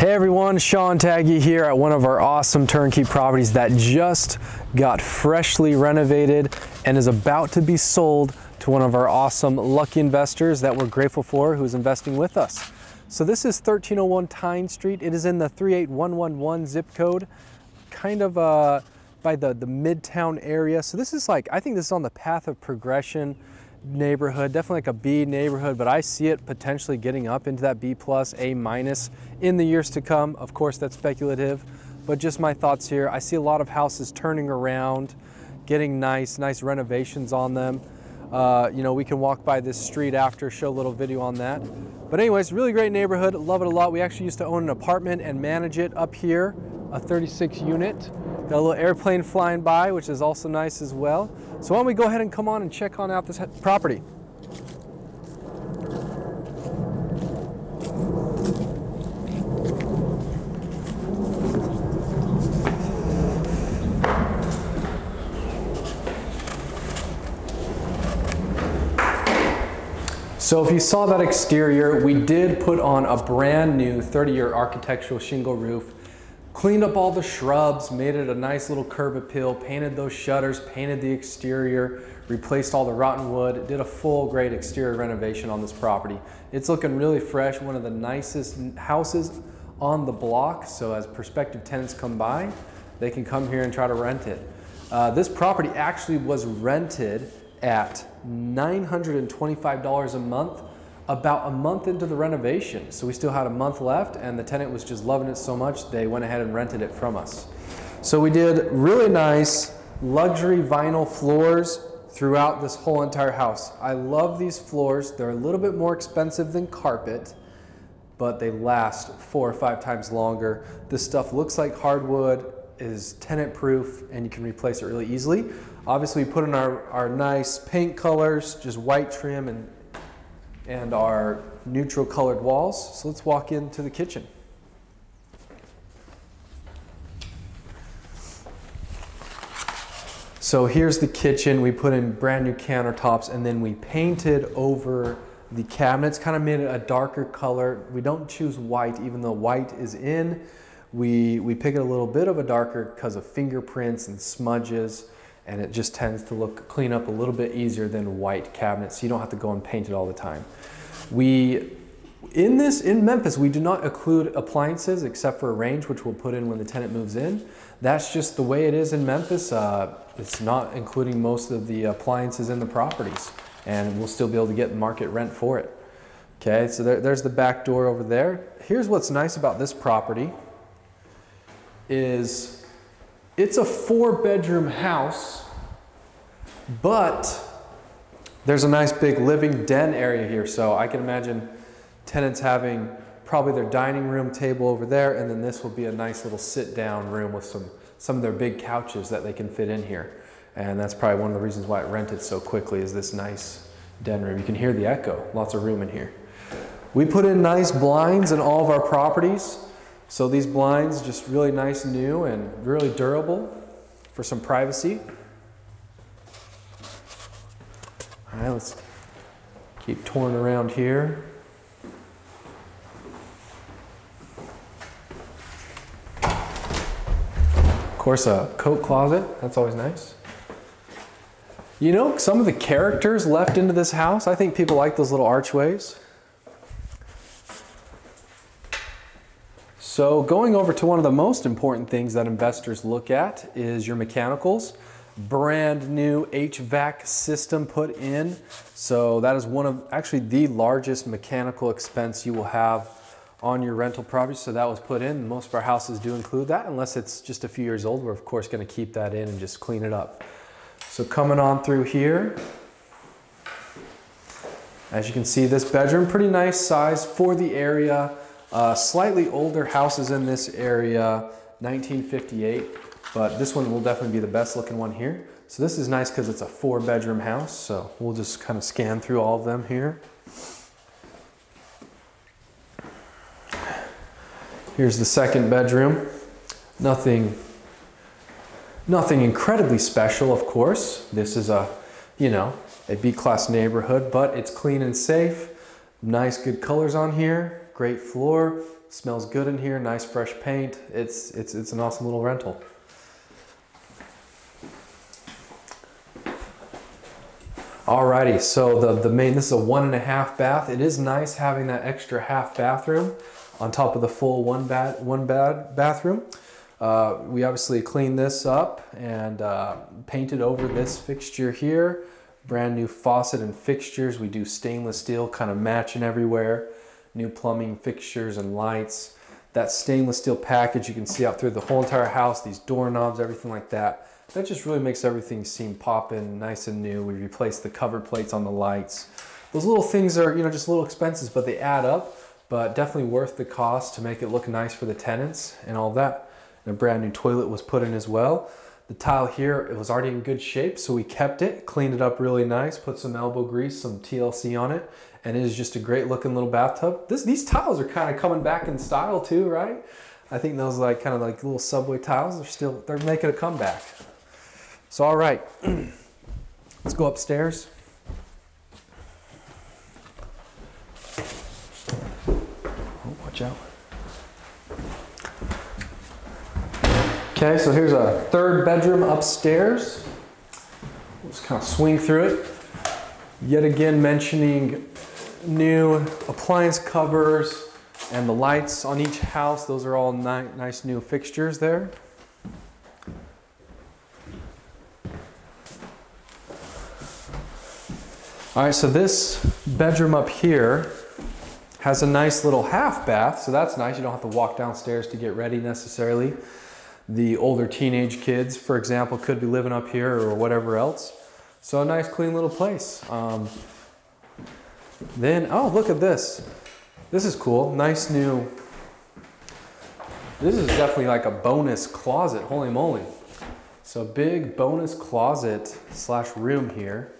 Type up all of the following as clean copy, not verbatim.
Hey everyone, Sean Taggy here at one of our awesome turnkey properties that just got freshly renovated and is about to be sold to one of our awesome lucky investors that we're grateful for who's investing with us. So this is 1301 Tyne Street. It is in the 38111 zip code, kind of by the Midtown area. So this is like, I think this is on the path of progression neighborhood, definitely like a B neighborhood, but I see it potentially getting up into that B plus, A minus in the years to come. Of course, that's speculative, but just my thoughts here. I see a lot of houses turning around, getting nice renovations on them. You know, we can walk by this street after, show a little video on that. But anyways, really great neighborhood, love it a lot. We actually used to own an apartment and manage it up here, a 36 unit. Got a little airplane flying by, which is also nice as well. So why don't we go ahead and come on and check on out this property. So if you saw that exterior, we did put on a brand new 30-year architectural shingle roof. Cleaned up all the shrubs, made it a nice little curb appeal, painted those shutters, painted the exterior, replaced all the rotten wood, did a full great exterior renovation on this property. It's looking really fresh, one of the nicest houses on the block, so as prospective tenants come by, they can come here and try to rent it. This property actually was rented at $925 a month, about a month into the renovation. So we still had a month left and the tenant was just loving it so much they went ahead and rented it from us. So we did really nice luxury vinyl floors throughout this whole entire house. I love these floors. They're a little bit more expensive than carpet, but they last 4 or 5 times longer. This stuff looks like hardwood, is tenant proof, and you can replace it really easily. Obviously we put in our nice paint colors, just white trim and our neutral colored walls. So let's walk into the kitchen. So here's the kitchen. We put in brand new countertops and then we painted over the cabinets, kind of made it a darker color. We don't choose white, even though white is in. We pick it a little bit of a darker because of fingerprints and smudges, and it just tends to clean up a little bit easier than white cabinets, so you don't have to go and paint it all the time. In Memphis, we do not include appliances except for a range, which we'll put in when the tenant moves in. That's just the way it is in Memphis. It's not including most of the appliances in the properties, and we'll still be able to get market rent for it. Okay, so there's the back door over there. Here's what's nice about this property is it's a 4-bedroom house, but there's a nice big living den area here. So I can imagine tenants having probably their dining room table over there, and then this will be a nice little sit down room with some of their big couches that they can fit in here. And that's probably one of the reasons why it rented so quickly, is this nice den room. You can hear the echo, lots of room in here. We put in nice blinds in all of our properties. So these blinds, just really nice, new, and really durable for some privacy. All right, let's keep touring around here. Of course, a coat closet, that's always nice. You know, some of the characters left into this house, I think people like those little archways. So going over to one of the most important things that investors look at is your mechanicals. Brand new HVAC system put in. So that is one of actually the largest mechanical expense you will have on your rental property. So that was put in. Most of our houses do include that, unless it's just a few years old. We're of course going to keep that in and just clean it up. So coming on through here, as you can see, this bedroom, pretty nice size for the area. Slightly older houses in this area, 1958, but this one will definitely be the best looking one here. So this is nice because it's a 4-bedroom house, so we'll just kind of scan through all of them here. Here's the second bedroom. Nothing incredibly special, of course. This is a B-class neighborhood, but it's clean and safe. Nice, good colors on here. great floor, smells good in here, nice fresh paint. It's an awesome little rental. Alrighty, so the main, this is a 1.5 bath. It is nice having that extra half bathroom on top of the full one bathroom. We obviously cleaned this up and painted over this fixture here. Brand new faucet and fixtures. We do stainless steel, kind of matching everywhere. New plumbing fixtures and lights. That stainless steel package you can see out through the whole entire house, these doorknobs, everything like that. That just really makes everything seem poppin', nice and new. We replaced the cover plates on the lights. Those little things are, you know, just little expenses, but they add up, but definitely worth the cost to make it look nice for the tenants and all that. And a brand new toilet was put in as well. The tile here, it was already in good shape, so we kept it, cleaned it up really nice, put some elbow grease, some TLC on it, and it is just a great looking little bathtub. These tiles are kind of coming back in style too, right? I think those kind of like little subway tiles, they're making a comeback. So all right, let's go upstairs. Oh, watch out. Okay, so here's a third bedroom upstairs. We'll just kind of swing through it. Yet again mentioning new appliance covers and the lights on each house. Those are all nice new fixtures there. All right, so this bedroom up here has a nice little half bath, so that's nice. You don't have to walk downstairs to get ready necessarily. The older teenage kids, for example, could be living up here or whatever else. So a nice clean little place. Then, oh, look at this. This is cool, nice new, this is definitely like a bonus closet, holy moly. So big bonus closet / room here.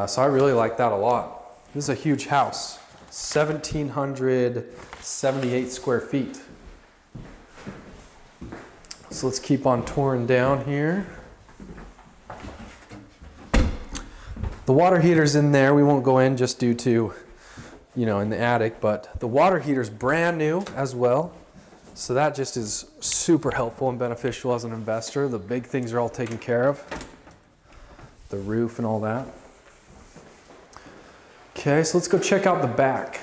So I really like that a lot. This is a huge house, 1,778 square feet. So let's keep on touring down here. The water heater's in there. We won't go in just due to, you know, in the attic, but the water heater's brand new as well. So that just is super helpful and beneficial as an investor. The big things are all taken care of. The roof and all that. Okay, so let's go check out the back.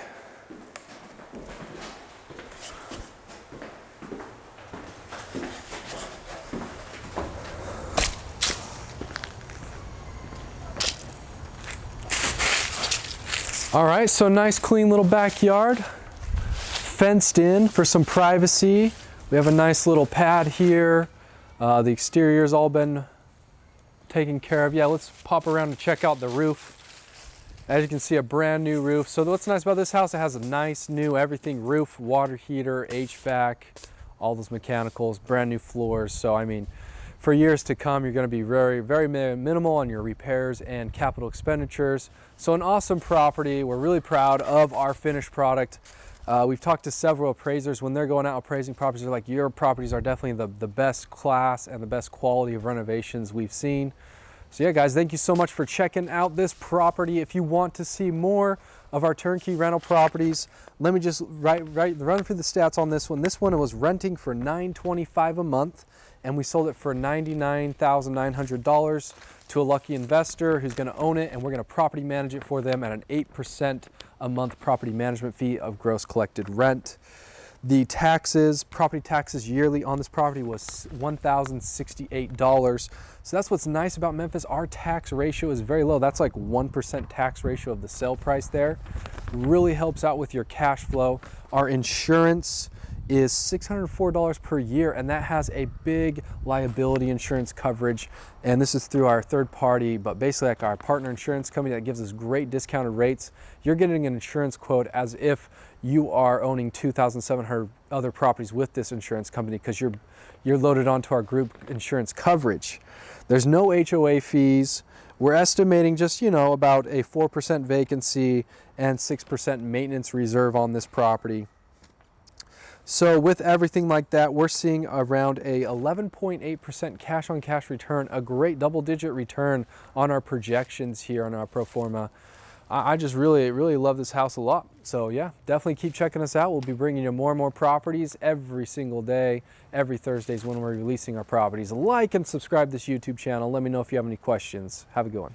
All right, so nice clean little backyard, fenced in for some privacy. We have a nice little pad here. The exterior's all been taken care of. Yeah, let's pop around and check out the roof. As you can see, a brand new roof. So what's nice about this house, it has a nice new everything, roof, water heater, HVAC, all those mechanicals, brand new floors. So I mean, for years to come, you're gonna be very, very minimal on your repairs and capital expenditures. So an awesome property. We're really proud of our finished product. We've talked to several appraisers. When they're going out appraising properties, they're like, your properties are definitely the best class and the best quality of renovations we've seen. So yeah, guys, thank you so much for checking out this property. If you want to see more of our turnkey rental properties, let me just run through the stats on this one. This one was renting for $925 a month, and we sold it for $99,900 to a lucky investor who's going to own it, and we're going to property manage it for them at an 8% a month property management fee of gross collected rent. The taxes, property taxes yearly on this property was $1,068. So that's what's nice about Memphis. Our tax ratio is very low. That's like 1% tax ratio of the sale price there. Really helps out with your cash flow. Our insurance is $604 per year, and that has a big liability insurance coverage. And this is through our third party, but basically like our partner insurance company that gives us great discounted rates. You're getting an insurance quote as if you are owning 2,700 other properties with this insurance company, because you're loaded onto our group insurance coverage. There's no HOA fees. We're estimating just, you know, about a 4% vacancy and 6% maintenance reserve on this property. So with everything like that, we're seeing around a 11.8% cash on cash return, a great double-digit return on our projections here on our pro forma. I just really love this house a lot. So yeah, definitely keep checking us out. We'll be bringing you more and more properties every single day. Every Thursdays when we're releasing our properties. Like and subscribe to this YouTube channel. Let me know if you have any questions. Have a good one.